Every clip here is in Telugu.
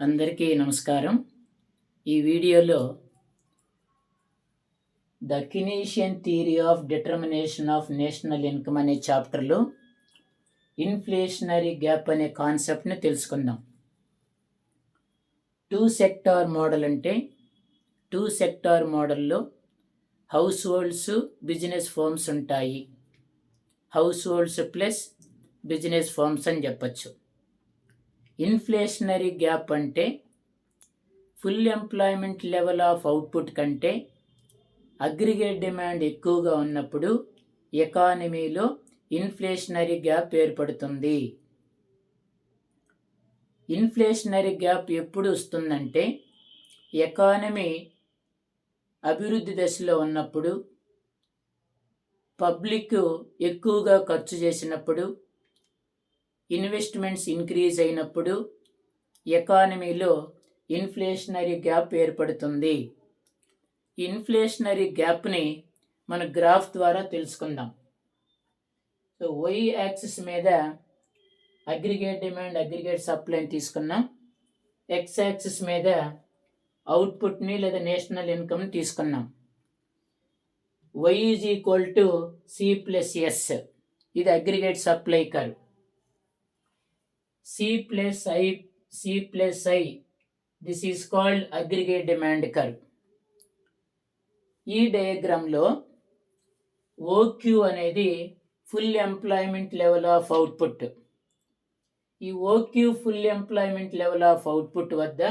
అందరికీ నమస్కారం. ఈ వీడియోలో the Keynesian theory of determination of national income అనే చాప్టర్లో ఇన్ఫ్లేషనరీ గ్యాప్ అనే కాన్సెప్ట్ని తెలుసుకుందాం. టూ సెక్టార్ మోడల్ అంటే టూ సెక్టార్ మోడల్లో హౌస్ హోల్డ్స్ బిజినెస్ ఫర్మ్స్ ఉంటాయి. Households plus business firms అని చెప్పచ్చు. ఇన్ఫ్లేషనరీ గ్యాప్ అంటే full employment level of output కంటే అగ్రిగేట్ డిమాండ్ ఎక్కువగా ఉన్నప్పుడు ఎకానమీలో ఇన్ఫ్లేషనరీ గ్యాప్ ఏర్పడుతుంది. ఇన్ఫ్లేషనరీ గ్యాప్ ఎప్పుడు వస్తుందంటే ఎకానమీ అభివృద్ధి దశలో ఉన్నప్పుడు, పబ్లిక్ ఎక్కువగా ఖర్చు చేసినప్పుడు, ఇన్వెస్ట్మెంట్స్ ఇంక్రీజ్ అయినప్పుడు ఎకానమీలో ఇన్ఫ్లేషనరీ గ్యాప్ ఏర్పడుతుంది. ఇన్ఫ్లేషనరీ గ్యాప్ని మన గ్రాఫ్ ద్వారా తెలుసుకుందాం. సో వై యాక్సిస్ మీద అగ్రిగేట్ డిమాండ్, అగ్రిగేట్ సప్లైని తీసుకున్నాం. ఎక్స్ యాక్సిస్ మీద అవుట్పుట్ని లేదా నేషనల్ ఇన్కమ్ని తీసుకున్నాం. Y is equal to C plus S, ఇది aggregate supply curve. C plus I, this is called aggregate demand curve. ఈ డయాగ్రామ్లో OQ అనేది full employment level of output. ఈ OQ full employment level of output వద్ద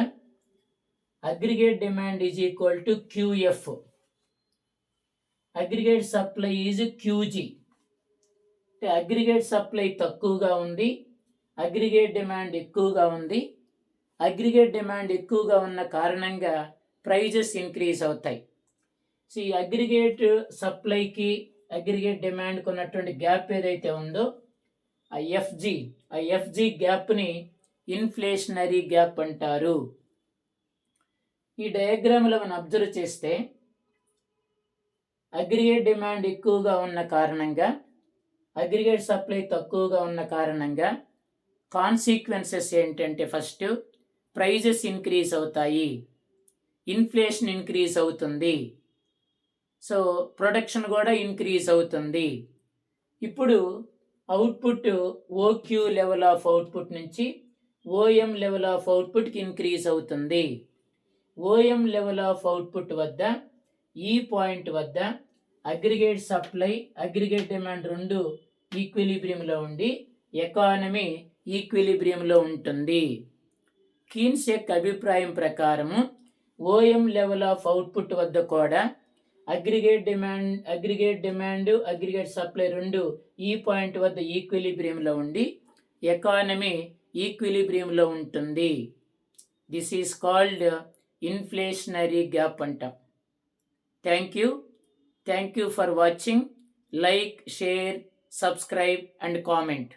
aggregate demand is equal to QF, aggregate supply is QG. అంటే అగ్రిగేట్ సప్లై తక్కువగా ఉంది, అగ్రిగేట్ డిమాండ్ ఎక్కువగా ఉంది. అగ్రిగేట్ డిమాండ్ ఎక్కువగా ఉన్న కారణంగా ప్రైజెస్ ఇంక్రీజ్ అవుతాయి. సో ఈ అగ్రిగేట్ సప్లైకి అగ్రిగేట్ డిమాండ్కి ఉన్నటువంటి గ్యాప్ ఏదైతే ఉందో ఆ ఎఫ్జి గ్యాప్ని ఇన్ఫ్లేషనరీ గ్యాప్ అంటారు. ఈ డయాగ్రామ్లో మనం అబ్జర్వ్ చేస్తే అగ్రిగేట్ డిమాండ్ ఎక్కువగా ఉన్న కారణంగా, అగ్రిగేట్ సప్లై తక్కువగా ఉన్న కారణంగా కాన్సిక్వెన్సెస్ ఏంటంటే ఫస్ట్ ప్రైజెస్ ఇంక్రీజ్ అవుతాయి, ఇన్ఫ్లేషన్ ఇంక్రీజ్ అవుతుంది, సో ప్రొడక్షన్ కూడా ఇంక్రీజ్ అవుతుంది. ఇప్పుడు output OQ level of output నుంచి OM లెవెల్ ఆఫ్ అవుట్పుట్కి ఇంక్రీజ్ అవుతుంది. OM లెవెల్ ఆఫ్ అవుట్పుట్ వద్ద ఈ పాయింట్ వద్ద అగ్రిగేట్ సప్లై, అగ్రిగేట్ డిమాండ్ రెండు ఈక్విలిబ్రియంలో ఉండి ఎకానమీ ఈక్విలిబ్రియంలో ఉంటుంది. కీన్స్ యొక్క అభిప్రాయం ప్రకారము OM లెవెల్ ఆఫ్ అవుట్పుట్ వద్ద కూడా అగ్రిగేట్ డిమాండ్ అగ్రిగేట్ సప్లై రెండు ఈ పాయింట్ వద్ద ఈక్విలిబ్రియంలో ఉండి ఎకానమీ ఈక్విలిబ్రియంలో ఉంటుంది. This is called inflationary gap అంటాం. Thank you for watching. Like, share, subscribe and comment.